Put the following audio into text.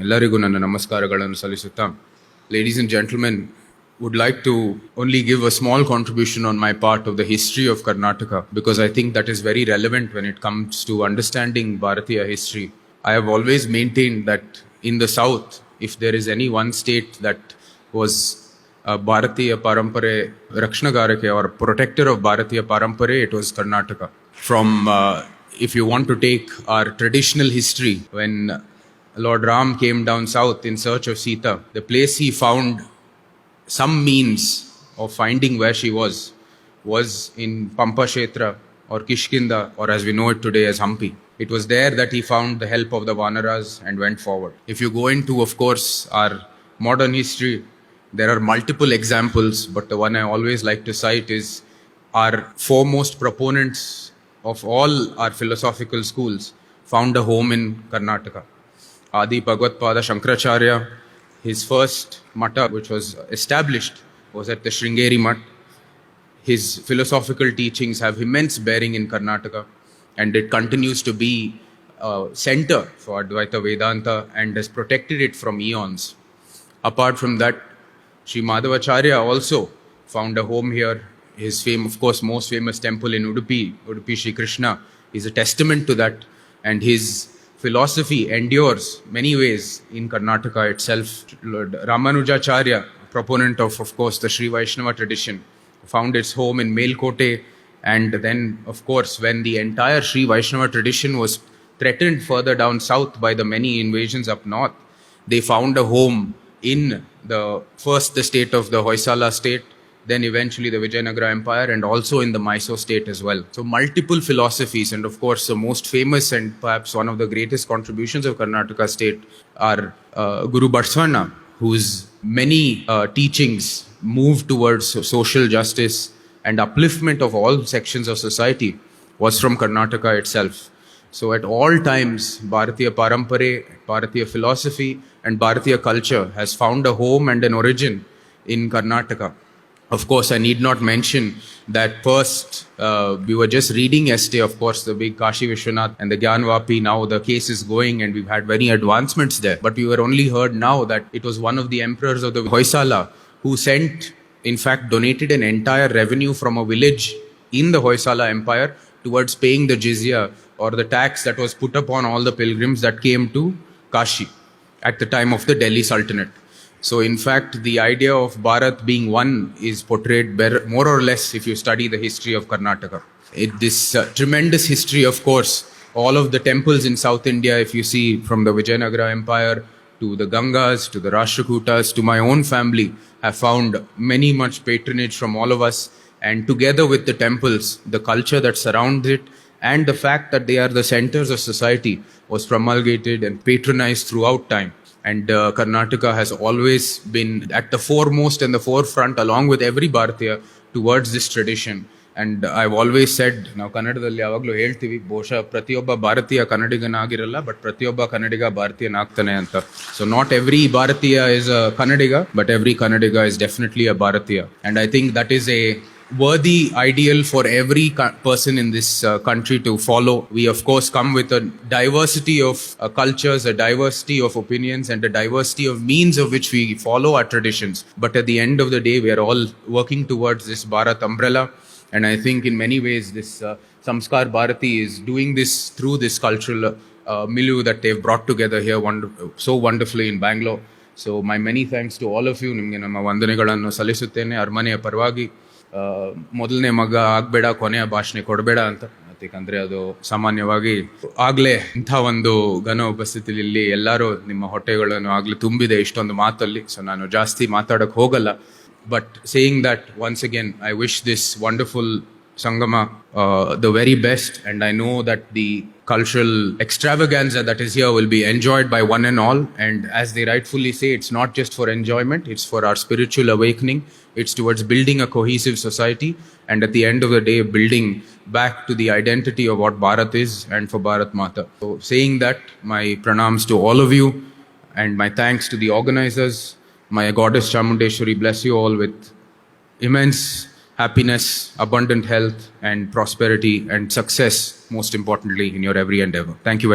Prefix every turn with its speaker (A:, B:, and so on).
A: ಎಲ್ಲರಿಗೂ ನನ್ನ ನಮಸ್ಕಾರಗಳನ್ನು ಸಲ್ಲಿಸುತ್ತಾ, ladies and gentlemen, would like to only give a small contribution on my part of the history of Karnataka, because I think that is very relevant when it comes to understanding Bharatiya history. I have always maintained that in the south, if there is any one state that was Bharatiya Parampare Rakshnagarake or protector of Bharatiya Parampare, it was Karnataka. From if you want to take our traditional history, when Lord Ram came down south in search of Sita, the place he found some means of finding where she was in Pampa Kshetra or Kishkinda, or as we know it today as Hampi. It was there that he found the help of the Vanaras and went forward. If you go into, of course, our modern history, there are multiple examples, but the one I always like to cite is our foremost proponents of all our philosophical schools found a home in Karnataka. Adi Bhagavad-pada Shankaracharya, his first mata which was established was at the Sringeri Mutt. His philosophical teachings have immense bearing in Karnataka, and it continues to be a center for Advaita Vedanta and has protected it from eons. Apart from that, Sri Madhavacharya also found a home here. His of course, most famous temple in Udupi Sri Krishna, is a testament to that, and his philosophy endures many ways in Karnataka itself. Lord Ramanujacharya, proponent of course, the Sri Vaishnava tradition, found its home in Melkote, and then, of course, when the entire Sri Vaishnava tradition was threatened further down south by the many invasions up north, they found a home in the state of the Hoysala state, then eventually the Vijayanagara Empire, and also in the Mysore state as well. So multiple philosophies, and of course the most famous and perhaps one of the greatest contributions of Karnataka state are Guru Batswana, whose many teachings move towards social justice and upliftment of all sections of society, was from Karnataka itself. So at all times, Bharatiya Parampare, Bharatiya philosophy and Bharatiya culture has found a home and an origin in Karnataka. Of course, I need not mention that first, we were just reading yesterday, of course, the big Kashi Vishwanath and the Gyanvapi. Now the case is going and we've had many advancements there. But we were only heard now that it was one of the emperors of the Hoysala who in fact, donated an entire revenue from a village in the Hoysala Empire towards paying the jizya, or the tax that was put upon all the pilgrims that came to Kashi at the time of the Delhi Sultanate. So in fact, the idea of Bharat being one is portrayed more or less if you study the history of Karnataka. This tremendous history, of course, all of the temples in South India, if you see from the Vijayanagara Empire to the Gangas, to the Rashtrakutas, to my own family, have found much patronage from all of us. And together with the temples, the culture that surrounds it, and the fact that they are the centers of society, was promulgated and patronized throughout time. And Karnataka has always been at the foremost and the forefront, along with every Bharatiya, towards this tradition. And I've always said, ನಾವು ಕನ್ನಡದಲ್ಲಿ ಯಾವಾಗಲೂ ಹೇಳ್ತೀವಿ, ಬಹುಶಃ ಪ್ರತಿಯೊಬ್ಬ ಭಾರತೀಯ ಕನ್ನಡಿಗನಾಗಿರಲ್ಲ, but ಪ್ರತಿಯೊಬ್ಬ ಕನ್ನಡಿಗ ಭಾರತೀಯನಾಗ್ತಾನೆ ಅಂತ. So not every Bharatiya is a Kannadiga, but every Kannadiga is definitely a Bharatiya. And I think that is a worthy ideal for every person in this country to follow. We of course come with a diversity of cultures, a diversity of opinions, and a diversity of means of which we follow our traditions. But at the end of the day, we are all working towards this Bharat umbrella. And I think in many ways this Samskar Bharati is doing this through this cultural milieu that they've brought together here so wonderfully in Bangalore. So my many thanks to all of you. ನಿಮಗೆ ನಮ್ಮ ವಂದನೆಗಳನ್ನು ಸಲ್ಲಿಸುತ್ತೇನೆ. ಅರಮನೆಯ ಪರವಾಗಿ ಮೊದಲನೇ ಮಗ ಆಗಬೇಡ, ಕೊನೆಯ ಭಾಷಣೆ ಕೊಡಬೇಡ ಅಂತ. ಯಾಕಂದರೆ ಅದು ಸಾಮಾನ್ಯವಾಗಿ ಆಗಲೇ ಇಂಥ ಒಂದು ಘನ ಉಪಸ್ಥಿತಿಲಿ ಇಲ್ಲಿ ಎಲ್ಲರೂ ನಿಮ್ಮ ಹೊಟ್ಟೆಗಳನ್ನು ಆಗಲೇ ತುಂಬಿದೆ ಇಷ್ಟೊಂದು ಮಾತಲ್ಲಿ. ಸೊ ನಾನು ಜಾಸ್ತಿ ಮಾತಾಡೋಕ್ಕೆ ಹೋಗಲ್ಲ. But saying that, once again, I wish this wonderful Sangama the very best, and I know that the cultural extravaganza that is here will be enjoyed by one and all. And as they rightfully say, it's not just for enjoyment, it's for our spiritual awakening. It's towards building a cohesive society, and at the end of the day, building back to the identity of what Bharat is, and for Bharat Mata. So saying that, my pranams to all of you, and my thanks to the organizers. My goddess Chamundeshwari bless you all with immense happiness, abundant health and prosperity and success, most importantly, in your every endeavor. Thank you very much.